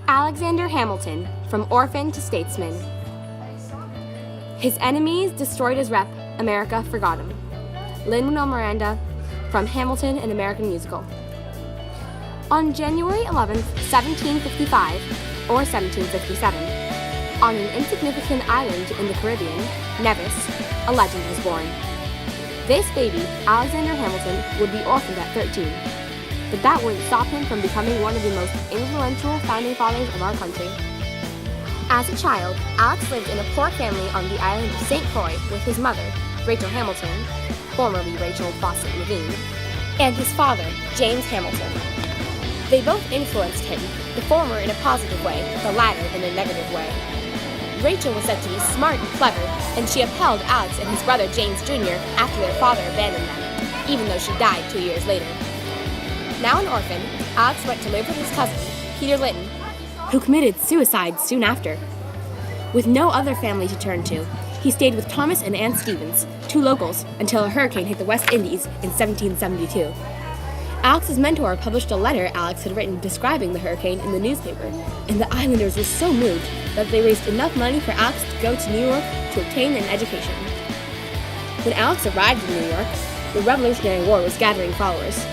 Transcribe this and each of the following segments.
Alexander Hamilton, from orphan to statesman. His enemies destroyed his rep, America forgot him. Lin-Manuel Miranda, from Hamilton, an American musical. On January 11, 1755, or 1757, on an insignificant island in the Caribbean, Nevis, a legend was born. This baby, Alexander Hamilton, would be orphaned at 13, but that wouldn't stop him from becoming one of the most influential founding fathers of our country. As a child, Alex lived in a poor family on the island of St. Croix with his mother, Rachel Hamilton, formerly Rachel Fawcett Levine, and his father, James Hamilton. They both influenced him, the former in a positive way, the latter in a negative way. Rachel was said to be smart and clever, and she upheld Alex and his brother James Jr. after their father abandoned them, even though she died 2 years later. Now an orphan, Alex went to live with his cousin, Peter Lytton, who committed suicide soon after. With no other family to turn to, he stayed with Thomas and Ann Stevens, two locals, until a hurricane hit the West Indies in 1772. Alex's mentor published a letter Alex had written describing the hurricane in the newspaper, and the islanders were so moved that they raised enough money for Alex to go to New York to obtain an education. When Alex arrived in New York, the Revolutionary War was gathering followers.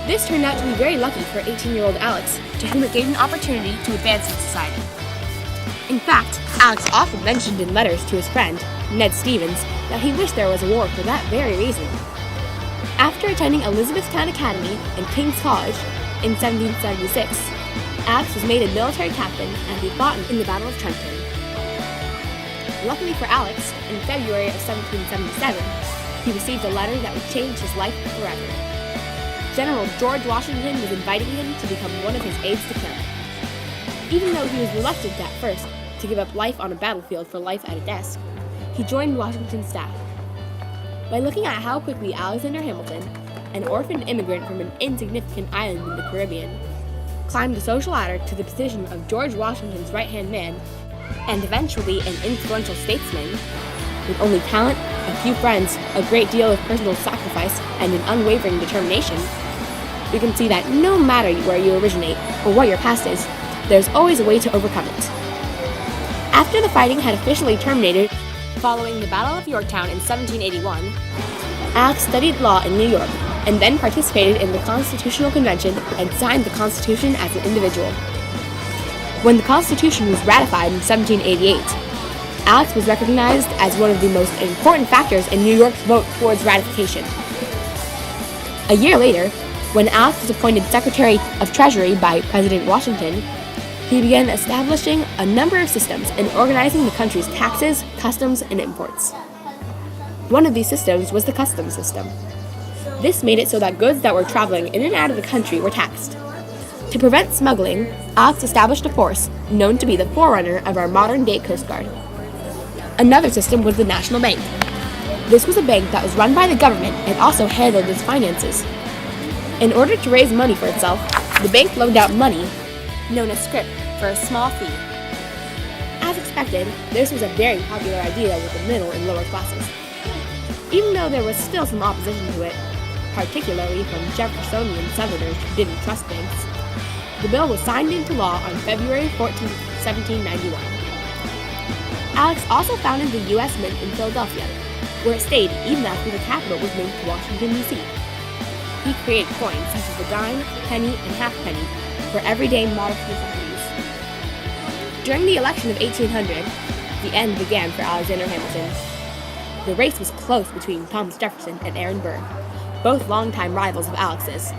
This turned out to be very lucky for 18-year-old Alex, to whom it gave an opportunity to advance in society. In fact, Alex often mentioned in letters to his friend, Ned Stevens, that he wished there was a war for that very reason. After attending Elizabethtown Academy and King's College in 1776, Alex was made a military captain and he fought in the Battle of Trenton. Luckily for Alex, in February of 1777, he received a letter that would change his life forever. General George Washington was inviting him to become one of his aides-de-camp. Even though he was reluctant at first to give up life on a battlefield for life at a desk, he joined Washington's staff. By looking at how quickly Alexander Hamilton, an orphaned immigrant from an insignificant island in the Caribbean, climbed the social ladder to the position of George Washington's right-hand man, and eventually an influential statesman, with only talent, a few friends, a great deal of personal sacrifice, and an unwavering determination, we can see that no matter where you originate or what your past is, there's always a way to overcome it. After the fighting had officially terminated, following the Battle of Yorktown in 1781, Alex studied law in New York and then participated in the Constitutional Convention and signed the Constitution as an individual. When the Constitution was ratified in 1788, Alex was recognized as one of the most important factors in New York's vote towards ratification. A year later, when Alex was appointed Secretary of Treasury by President Washington, he began establishing a number of systems and organizing the country's taxes, customs, and imports. One of these systems was the customs system. This made it so that goods that were traveling in and out of the country were taxed. To prevent smuggling, Alex established a force known to be the forerunner of our modern-day Coast Guard. Another system was the National Bank. This was a bank that was run by the government and also handled its finances. In order to raise money for itself, the bank loaned out money, known as scrip, for a small fee. As expected, this was a very popular idea with the middle and lower classes. Even though there was still some opposition to it, particularly from Jeffersonian Southerners who didn't trust banks, the bill was signed into law on February 14, 1791. Alex also founded the U.S. Mint in Philadelphia, where it stayed even after the capital was moved to Washington, D.C. He created coins such as the dime, penny, and halfpenny for everyday modest necessities. During the election of 1800, the end began for Alexander Hamilton. The race was close between Thomas Jefferson and Aaron Burr, both longtime rivals of Alex's.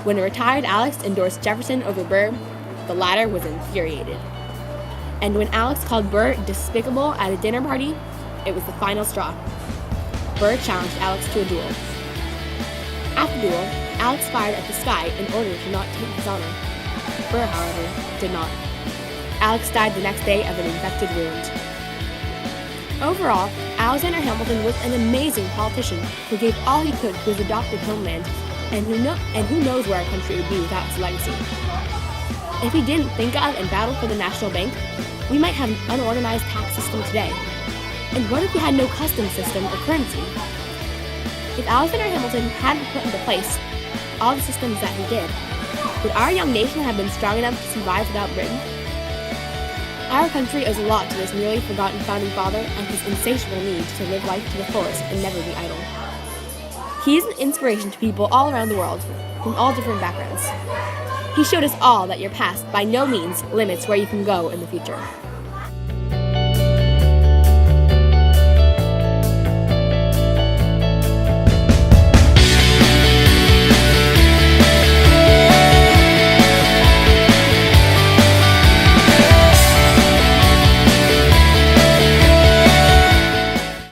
When a retired Alex endorsed Jefferson over Burr, the latter was infuriated. And when Alex called Burr despicable at a dinner party, it was the final straw. Burr challenged Alex to a duel. At the duel, Alex fired at the sky in order to not take his honor. Burr, however, did not. Alex died the next day of an infected wound. Overall, Alexander Hamilton was an amazing politician who gave all he could to his adopted homeland, and who knows where our country would be without his legacy. If he didn't think of and battle for the National Bank, we might have an unorganized tax system today. And what if we had no customs system or currency? If Alexander Hamilton hadn't put into place all the systems that he did, Would our young nation have been strong enough to survive without Britain? Our country owes a lot to this nearly forgotten founding father and his insatiable need to live life to the fullest and never be idle. He is an inspiration to people all around the world, from all different backgrounds. He showed us all that your past by no means limits where you can go in the future.